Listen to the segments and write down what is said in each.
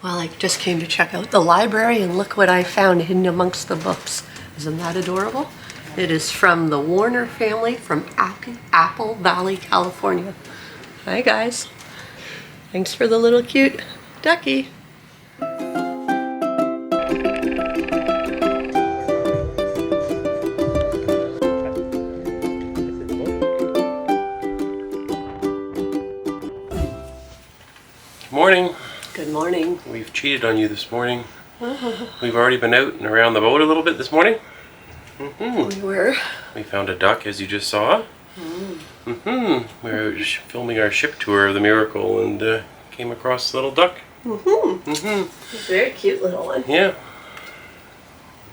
Well, I just came to check out the library and look what I found hidden amongst the books. Isn't that adorable? It is from the Warner family from Apple Valley, California. Hi guys. Thanks for the little cute ducky. Morning. Good morning. We've cheated on you this morning. We've already been out and around the boat a little bit this morning. We were. We found a duck, as you just saw. We were filming our ship tour of the Miracle and came across the little duck. Very cute little one. Yeah.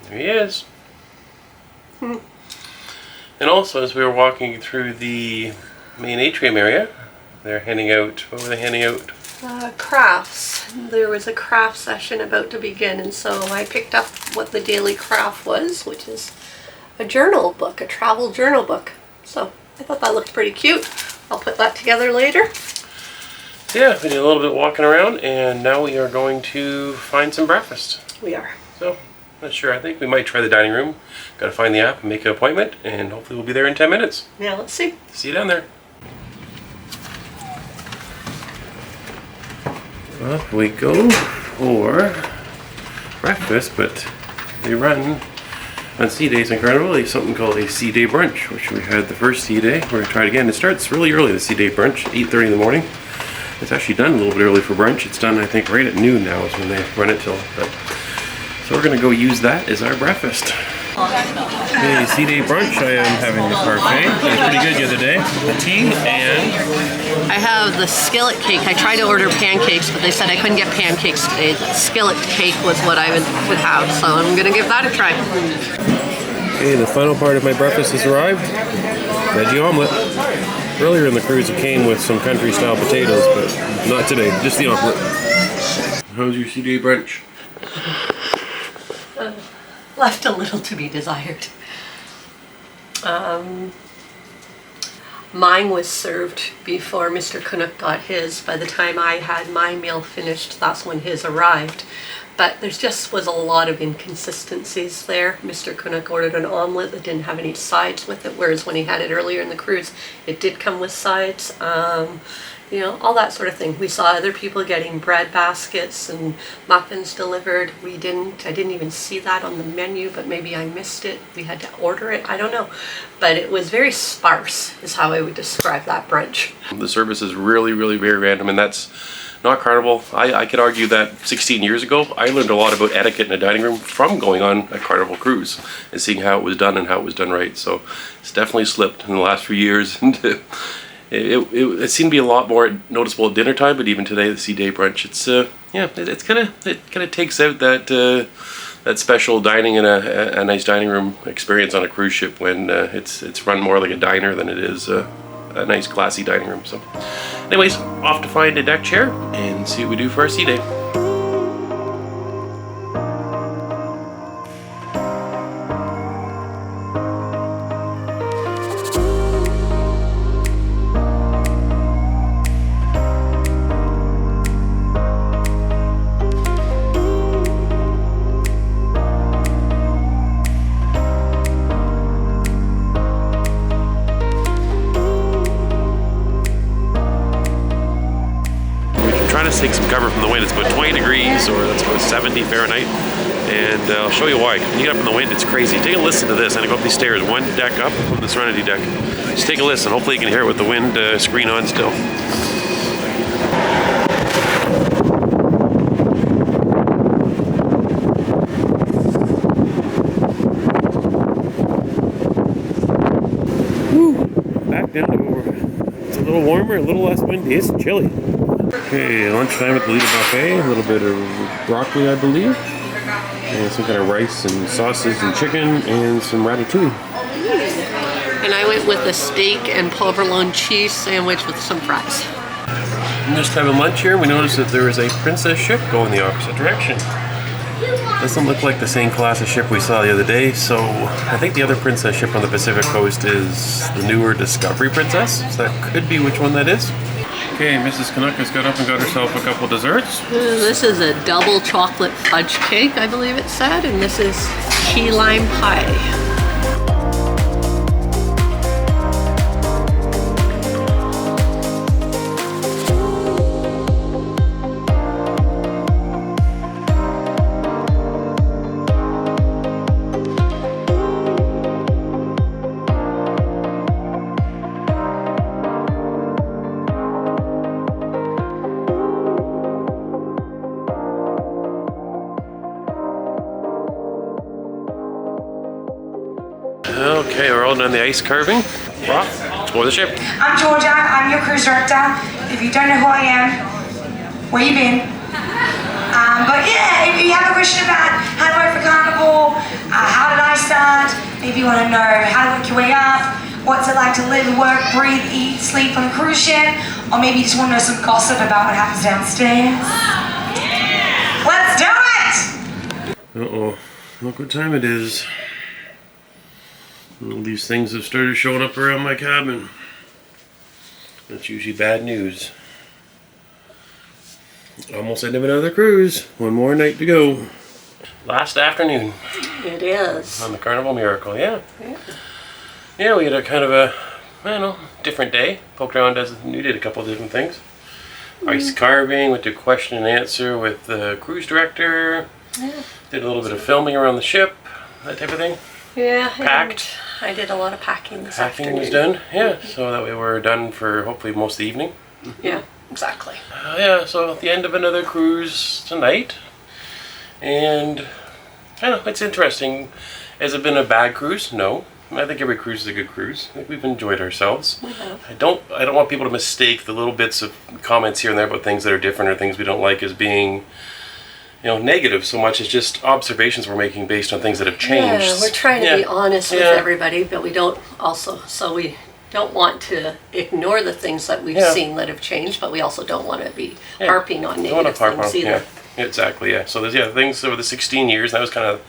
There he is. And also, as we were walking through the main atrium area, they're handing out, what were they handing out? Crafts. There was a craft session about to begin, and so I picked up what the daily craft was, which is a journal book, a travel journal book. So I thought that looked pretty cute. I'll put that together later. Yeah, we did a little bit walking around, and now we are going to find some breakfast. We are. So, not sure. I think we might try the dining room. Got to find the app and make an appointment, and hopefully we'll be there in 10 minutes. Yeah, let's see. See you down there. Off we go for breakfast, but they run on Seadays and Carnival. They have something called a Seaday Brunch, which we had the first Seaday. We're going to try it again. It starts really early, the Seaday Brunch, 8:30 in the morning. It's actually done a little bit early for brunch. It's done, I think, right at noon now is when they run it till. So we're going to go use that as our breakfast. The Seaday Brunch, I am having the parfait. It was pretty good the other day. The tea and... I have the skillet cake. I tried to order pancakes, but they said I couldn't get pancakes today. The skillet cake was what I would have, so I'm going to give that a try. Okay, the final part of my breakfast has arrived. Veggie omelet. Earlier in the cruise it came with some country-style potatoes, but not today, just the omelet. How's your Seaday brunch? Left a little to be desired. Mine was served before Mr. Canuck got his. By the time I had my meal finished, that's when his arrived. But there just was a lot of inconsistencies there. Mr. Canuck ordered an omelet that didn't have any sides with it, whereas when he had it earlier in the cruise, it did come with sides. You know, all that sort of thing. We saw other people getting bread baskets and muffins delivered. We didn't. I didn't even see that on the menu, but maybe I missed it. We had to order it. I don't know. But it was very sparse, is how I would describe that brunch. The service is really, really very random, and that's not Carnival. I could argue that 16 years ago, I learned a lot about etiquette in a dining room from going on a Carnival cruise and seeing how it was done and how it was done right. So it's definitely slipped in the last few years. It seemed to be a lot more noticeable at dinner time, but even today, the Seaday Brunch, it's it kind of takes out that special dining in a nice dining room experience on a cruise ship when it's run more like a diner than it is a nice classy dining room. So, anyways, off to find a deck chair and see what we do for our Seaday. Trying to take some cover from the wind. It's about 20 degrees, or that's about 70 Fahrenheit, and I'll show you why. When you get up in the wind, it's crazy. Take a listen to this. I'm gonna go up these stairs, one deck up from the Serenity deck. Just take a listen. Hopefully you can hear it with the wind screen on still. Woo! Back down to it's a little warmer, a little less windy. It's chilly. Okay, lunchtime at the Lita Buffet. A little bit of broccoli, I believe, and some kind of rice and sausage and chicken and some ratatouille. And I went with a steak and provolone cheese sandwich with some fries. And this time of lunch here, we noticed that there is a princess ship going the opposite direction. Doesn't look like the same class of ship we saw the other day, so I think the other princess ship on the Pacific coast is the newer Discovery Princess. So that could be which one that is. Okay, Mrs. Canuck has got up and got herself a couple desserts. This is a double chocolate fudge cake, I believe it said, and this is key lime pie. Okay, we're all done the ice carving. Rock, explore the ship. I'm Georgia, I'm your cruise director. If you don't know who I am, where you been? But yeah, if you have a question about how to work for Carnival, how did I start, maybe you want to know how to work your way up, what's it like to live, work, breathe, eat, sleep on a cruise ship, or maybe you just want to know some gossip about what happens downstairs. Let's do it! Uh-oh, look what time it is. All these things have started showing up around my cabin. That's usually bad news. Almost end of another cruise. One more night to go. Last afternoon. It is. On the Carnival Miracle, yeah. Yeah, we had a kind of a, I don't know, different day. Poked around, we did a couple of different things. Ice carving, went to question and answer with the cruise director. Yeah. Did a little bit of filming around the ship, that type of thing. Yeah. Packed. I did a lot of packing this afternoon. Packing was done, yeah. So that way we're done for hopefully most of the evening. Yeah, exactly. Yeah, so at the end of another cruise tonight. And I don't know, it's interesting. Has it been a bad cruise? No. I think every cruise is a good cruise. I think we've enjoyed ourselves. We have. I don't want people to mistake the little bits of comments here and there about things that are different or things we don't like as being, you know, negative so much as just observations we're making based on things that have changed. Yeah, we're trying to be honest with everybody, but we don't we don't want to ignore the things that we've seen that have changed, but we also don't want to be harping on negative things either. Yeah, exactly, yeah. So there's things over the 16 years, that was kind of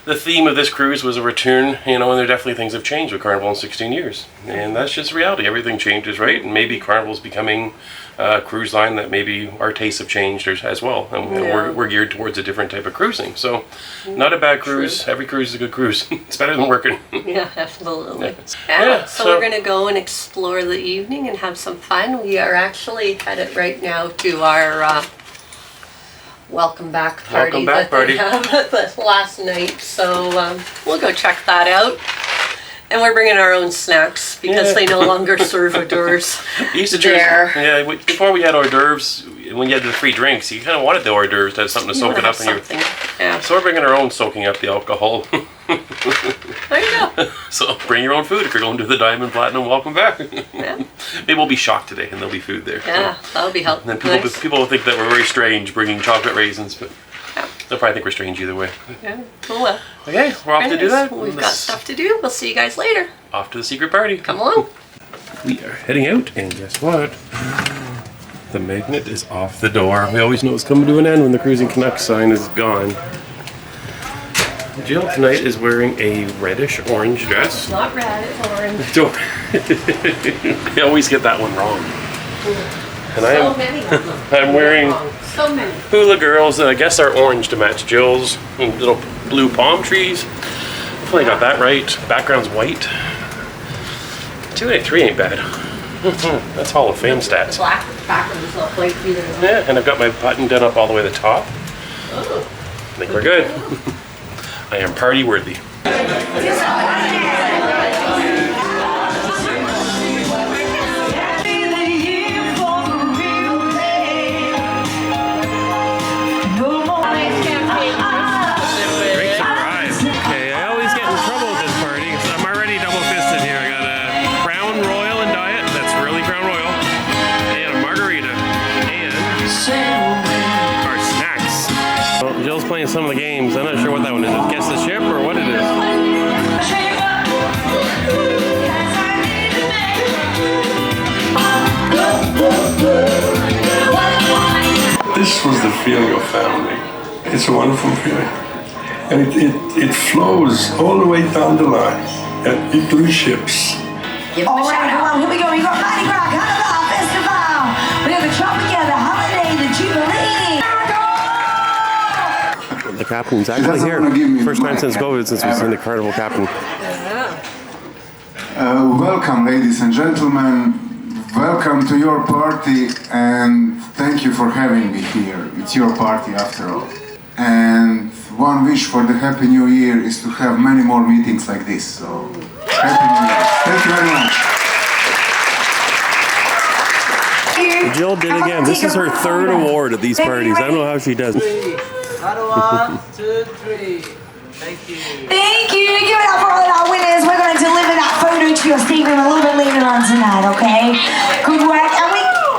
the theme of this cruise was a return, you know, and there definitely things have changed with Carnival in 16 years. And that's just reality. Everything changes, right? And maybe Carnival's becoming a cruise line that maybe our tastes have changed as well. And we're geared towards a different type of cruising. So, not a bad cruise. True. Every cruise is a good cruise. It's better than working. Yeah, absolutely. So we're going to go and explore the evening and have some fun. We are actually headed right now to our welcome back party that they have the last night. So we'll go check that out. And we're bringing our own snacks because they no longer serve hors d'oeuvres there. Yeah, before we had hors d'oeuvres, when you had the free drinks, you kind of wanted the hors d'oeuvres to have something to soak it up in your. Yeah. So we're bringing our own soaking up the alcohol. There you go. So bring your own food if you're going to the Diamond Platinum. Welcome back. Yeah. Maybe we'll be shocked today and there'll be food there. Yeah, so that'll be helpful. And then people will think that we're very strange bringing chocolate raisins, but they'll probably think we're strange either way. Yeah. Oh well. Okay, we're off to do that. We've got stuff to do. We'll see you guys later. Off to the secret party. Come along. We are heading out, and guess what? The magnet is off the door. We always know it's coming to an end when the Cruising Canucks sign is gone. Jill tonight is wearing a reddish-orange dress. It's not red, it's orange. You always get that one wrong. And I'm wearing Hula Girls that I guess are orange to match Jill's. And little blue palm trees. Hopefully I got that right. Background's white. 283 ain't bad. That's Hall of Fame stats. Black background's not white either. Yeah, and I've got my button done up all the way to the top. Oh. I think we're good. I am party worthy. Playing some of the games. I'm not sure what that one is. Guess the ship or what it is. This was the feeling of family. It's a wonderful feeling. And it flows all the way down the line into the ships. All right, everyone, here we go. You got Mardi Gras Carnival Festival. the Tropicana holiday, the Jubilee. The captain's actually here. First time since COVID since we've seen the Carnival captain. Welcome, ladies and gentlemen. Welcome to your party, and thank you for having me here. It's your party after all. And one wish for the Happy New Year is to have many more meetings like this. So, Happy New Year. Thank you very much. Jill did again. This is her third award at these parties. I don't know how she does. 1, 2, 3. Thank you. Thank you. Give it up for all of our winners. We're going to deliver that photo to your stateroom a little bit later on tonight, okay? Good work.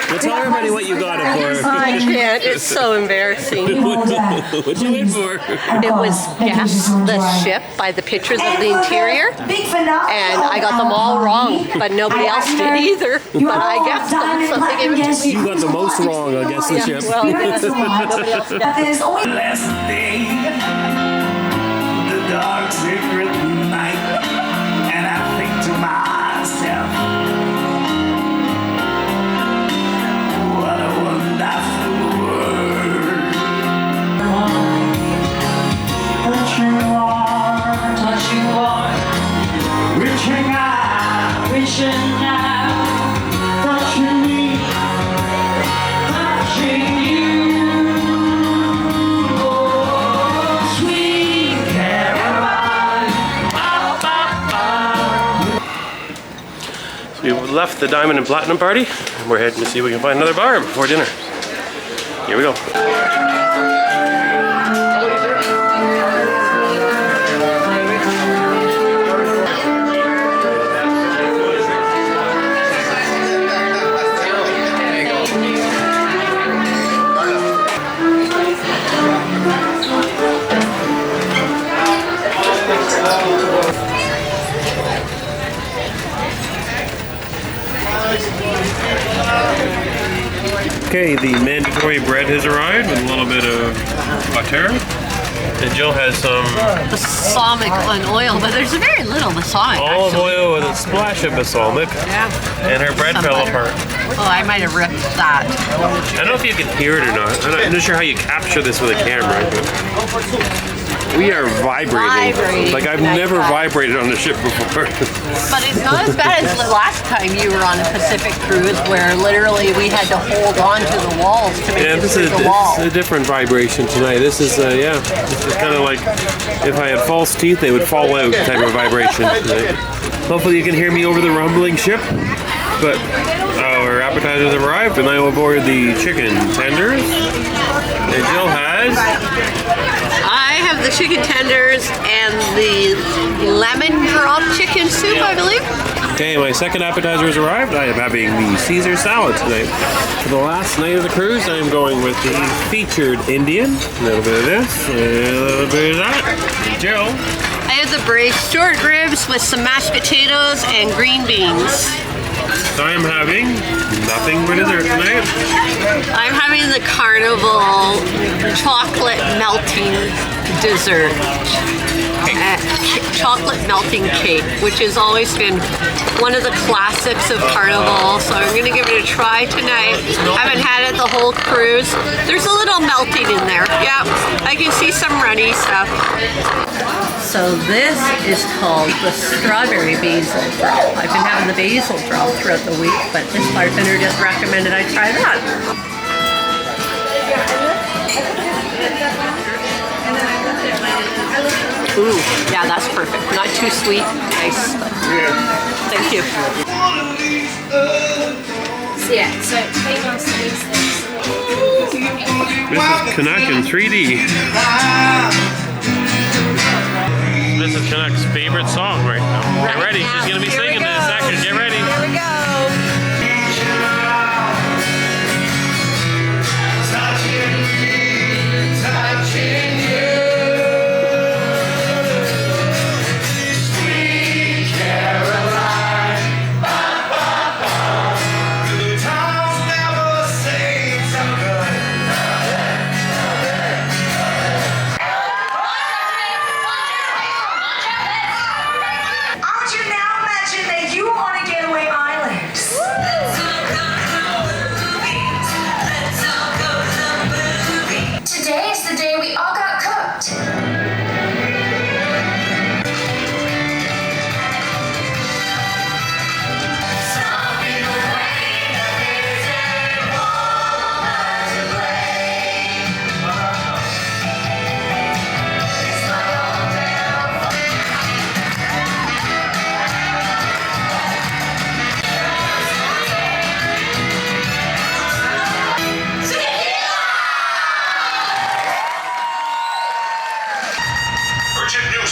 And Tell everybody what you got it for. I can't. It's so embarrassing. What'd you win for? It was Guess the Ship by the pictures of the interior. And I got them all wrong, but nobody else did either. But I guessed them, so they gave it to me. You got the most wrong on Guess the Ship. Well, nobody else did. There's always Last day, the dark secret night, and I think to myself, what a wonderful world. Touching on, reaching out, touching me, touching you. We left the Diamond and Platinum party, and we're heading to see if we can find another bar before dinner. Here we go. Okay, the mandatory bread has arrived with a little bit of butter. And Jill has some Balsamic and oil, but there's very little balsamic. olive actually. oil with a splash of balsamic. Yeah. And her bread Some fell butter. apart. Oh, I might have ripped that. I don't know if you can hear it or not. I'm not sure how you capture this with a camera. But we are vibrating. Like I've never vibrated on the ship before. But it's not as bad as the last time you were on a Pacific cruise, where literally we had to hold on to the walls to make it through the wall. This is a different vibration tonight. This is, yeah, this is kind of like if I had false teeth, they would fall out type of vibration tonight. Hopefully you can hear me over the rumbling ship. But our appetizers have arrived, and I will board the chicken tenders. And Jill has... I have the chicken tenders and the lemon drop chicken soup, I believe. Okay, my second appetizer has arrived. I am having the Caesar salad tonight. For the last night of the cruise, I am going with the featured Indian. A little bit of this, a little bit of that. Jill. I have the braised short ribs with some mashed potatoes and green beans. So I am having nothing for dessert tonight. I'm having the Carnival chocolate melting dessert. Chocolate melting cake, which has always been one of the classics of Carnival, so I'm going to give it a try tonight. Haven't had it the whole cruise. There's a little melting in there. Yeah, I can see some runny stuff. So this is called the strawberry basil drop. I've been having the basil drop throughout the week, but this bartender just recommended I try that. Ooh, yeah, that's perfect. Not too sweet. Nice. Thank you. Yeah, so take on some of these things. This is Canuck in 3D. This is Canuck's favorite song right now. Get ready, she's going to be singing in a second. Get ready. Here we go. I want you to now imagine that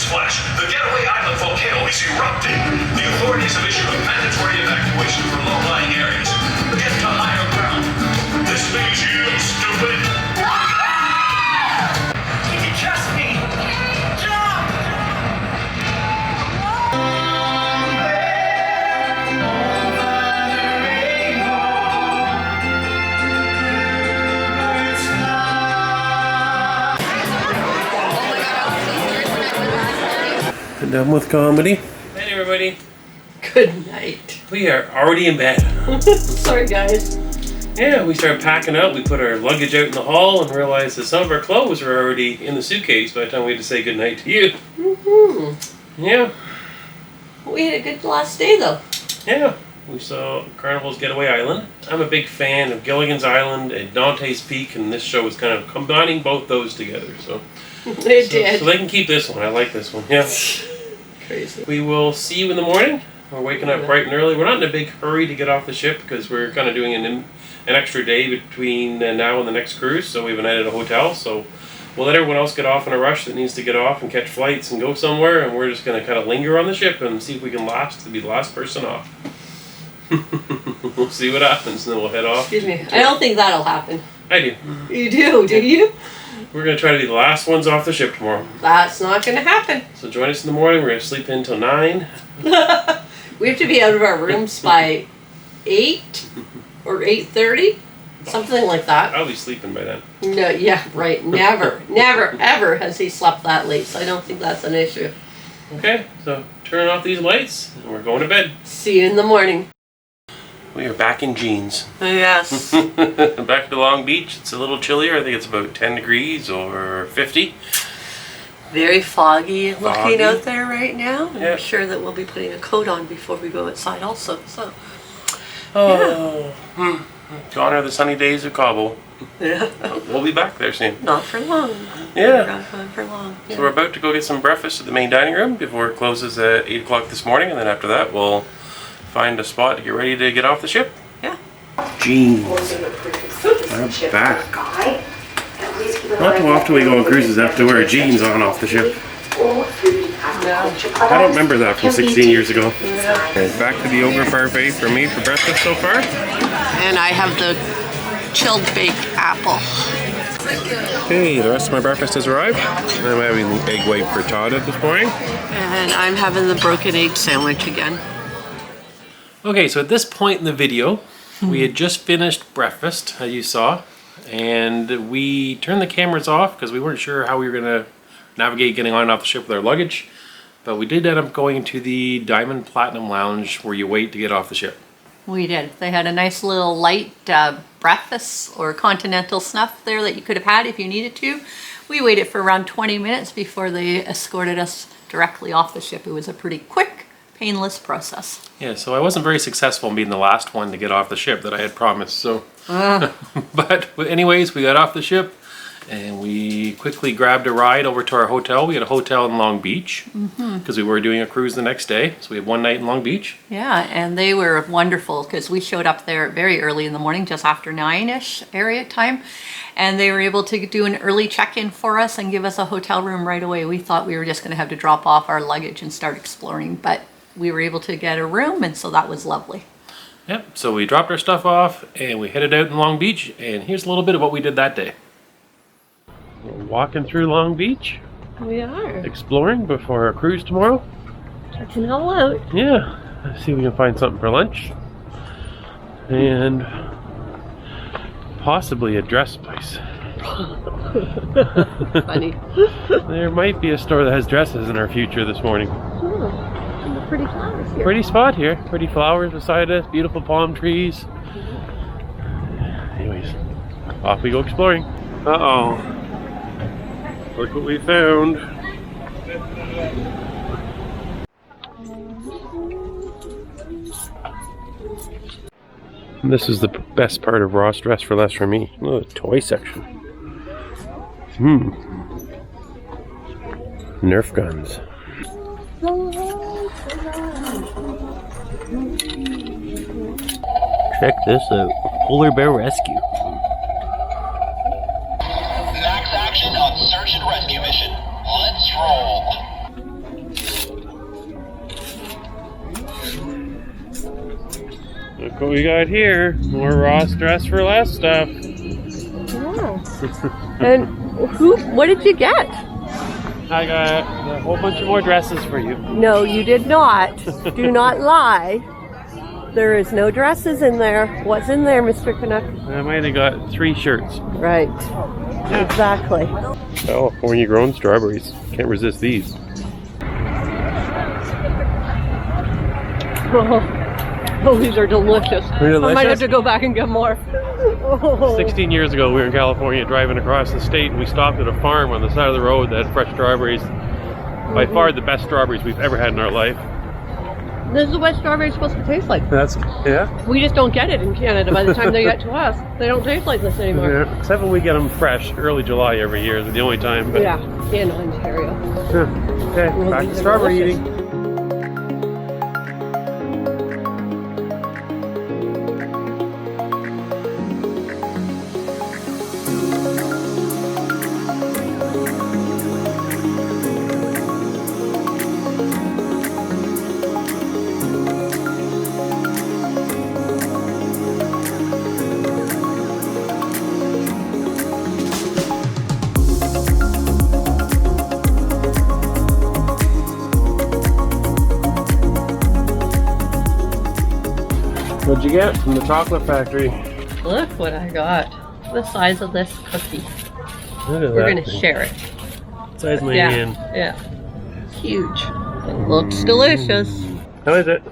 Newsflash, the Getaway Island volcano is erupting. The authorities have issued a mandatory evacuation for low-lying areas. Get to higher ground. This means you, stupid. Can you trust me? Jump! Done with comedy. Hey everybody. Good night. We are already in bed. Sorry, guys. Yeah, we started packing up. We put our luggage out in the hall and realized that some of our clothes were already in the suitcase by the time we had to say goodnight to you. Mm-hmm. Yeah. We had a good last day, though. Yeah. We saw Carnival's Getaway Island. I'm a big fan of Gilligan's Island and Dante's Peak, and this show was kind of combining both those together. So It did. So they can keep this one. I like this one. Yeah. Crazy. We will see you in the morning. We're waking up bright and early. We're not in a big hurry to get off the ship because we're kind of doing an extra day between now and the next cruise. So we have a night at a hotel. So we'll let everyone else get off in a rush that needs to get off and catch flights and go somewhere. And we're just going to kind of linger on the ship and see if we can last to be the last person off. We'll see what happens and then we'll head off. Excuse me. I don't think that'll happen. I do. You do you? We're going to try to be the last ones off the ship tomorrow. That's not going to happen. So join us in the morning. We're going to sleep in until 9. We have to be out of our rooms by 8 or 8:30, something like that. I'll be sleeping by then. No, yeah, right. Never, ever has he slept that late. So I don't think that's an issue. Okay, so turn off these lights and we're going to bed. See you in the morning. We are back in jeans. Yes. Back to Long Beach. It's a little chillier. I think it's about 10 degrees or 50. Very foggy looking Foggy. out there right now. Yeah. I'm sure that we'll be putting a coat on before we go outside also. So. Gone are the sunny days of Cabo. Yeah. We'll be back there soon. Not for long. Yeah. We're not going for long. Yeah. So we're about to go get some breakfast at the main dining room before it closes at 8 o'clock this morning. And then after that, we'll find a spot to get ready to get off the ship. Yeah. Jeans. We're back. Not too often we go on cruises have to wear jeans on off the ship. I don't remember that from 16 years ago. Okay, back to the ogre parfait for me for breakfast so far. And I have the chilled baked apple. Okay, the rest of my breakfast has arrived. I'm having the egg white frittata this morning. And I'm having the broken egg sandwich again. Okay, so at this point in the video, we had just finished breakfast, as you saw, and we turned the cameras off because we weren't sure how we were going to navigate getting on and off the ship with our luggage. But we did end up going to the Diamond Platinum Lounge where you wait to get off the ship. We did. They had a nice little light breakfast or continental snuff there that you could have had if you needed to. We waited for around 20 minutes before they escorted us directly off the ship. It was a pretty quick, painless process. Yeah, so I wasn't very successful in being the last one to get off the ship that I had promised. So, but anyways, we got off the ship and we quickly grabbed a ride over to our hotel. We had a hotel in Long Beach because we were doing a cruise the next day. So we had one night in Long Beach. Yeah, and they were wonderful because we showed up there very early in the morning, just after 9-ish area time. And they were able to do an early check-in for us and give us a hotel room right away. We thought we were just going to have to drop off our luggage and start exploring, but we were able to get a room, and so that was lovely. Yep, so we dropped our stuff off and we headed out in Long Beach. And here's a little bit of what we did that day. We're walking through Long Beach. We are. Exploring before our cruise tomorrow. Checking it all out. Yeah, let's see if we can find something for lunch. And possibly a dress place. Funny. There might be a store that has dresses in our future this morning. And the pretty flowers here. Pretty spot here. Pretty flowers beside us. Beautiful palm trees. Anyways, off we go exploring. Uh-oh. Look what we found. And this is the best part of Ross Dress for Less for me. Oh, the toy section. Nerf guns. Check this out. Polar Bear Rescue. Max action on search and rescue mission. Let's roll. Look what we got here. More Ross Dress for Less stuff. Wow. And what did you get? I got a whole bunch of more dresses for you. No, you did not. Do not lie. There is no dresses in there. What's in there, Mr. Canuck? I might have got 3 shirts. Right. Exactly. California grown strawberries. Can't resist these. Oh, these are delicious. They're I might have delicious? to go back and get more. 16 years ago, we were in California driving across the state, and we stopped at a farm on the side of the road that had fresh strawberries. By far the best strawberries we've ever had in our life. This is what strawberries are supposed to taste like. Yeah? We just don't get it in Canada. By the time they get to us, they don't taste like this anymore. Yeah, except when we get them fresh, early July every year is the only time. But... Yeah, in Ontario. Okay, back to strawberry eating. What'd you get from the chocolate factory? Look what I got. The size of this cookie. Look at We're that going to thing. share it. Size of my hand. Yeah. Huge. It looks delicious. How is it?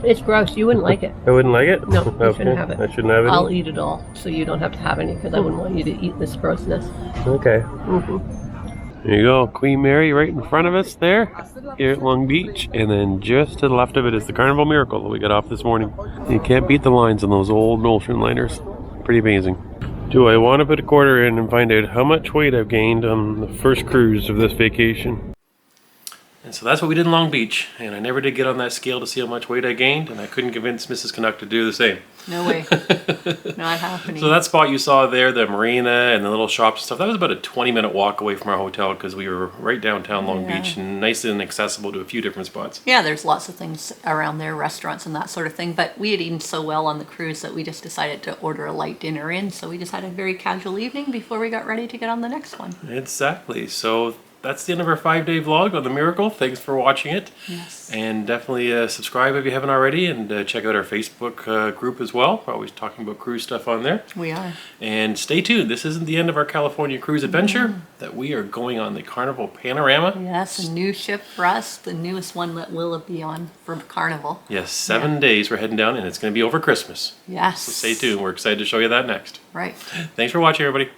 It's gross. You wouldn't like it. I wouldn't like it? No, you shouldn't have it. I shouldn't have it? I'll eat it all, so you don't have to have any, because I wouldn't want you to eat this grossness. Okay. There you go. Queen Mary right in front of us there, here at Long Beach. And then just to the left of it is the Carnival Miracle that we got off this morning. You can't beat the lines on those old ocean liners. Pretty amazing. Do I want to put a quarter in and find out how much weight I've gained on the first cruise of this vacation? And so that's what we did in Long Beach. And I never did get on that scale to see how much weight I gained. And I couldn't convince Mrs. Canuck to do the same. No way. Not happening. So that spot you saw there, the marina and the little shops and stuff, that was about a 20-minute walk away from our hotel because we were right downtown Long Beach and nice and accessible to a few different spots. Yeah, there's lots of things around there, restaurants and that sort of thing. But we had eaten so well on the cruise that we just decided to order a light dinner in. So we just had a very casual evening before we got ready to get on the next one. Exactly. So that's the end of our 5-day vlog on the Miracle. Thanks for watching it. Yes. And definitely subscribe if you haven't already, and check out our Facebook group as well. We're always talking about cruise stuff on there. We are. And stay tuned. This isn't the end of our California cruise adventure. That we are going on the Carnival Panorama. Yes, a new ship for us, the newest one that we'll be on for Carnival. Yes, 7 days we're heading down, and it's going to be over Christmas. Yes. So stay tuned. We're excited to show you that next. Right. Thanks for watching, everybody.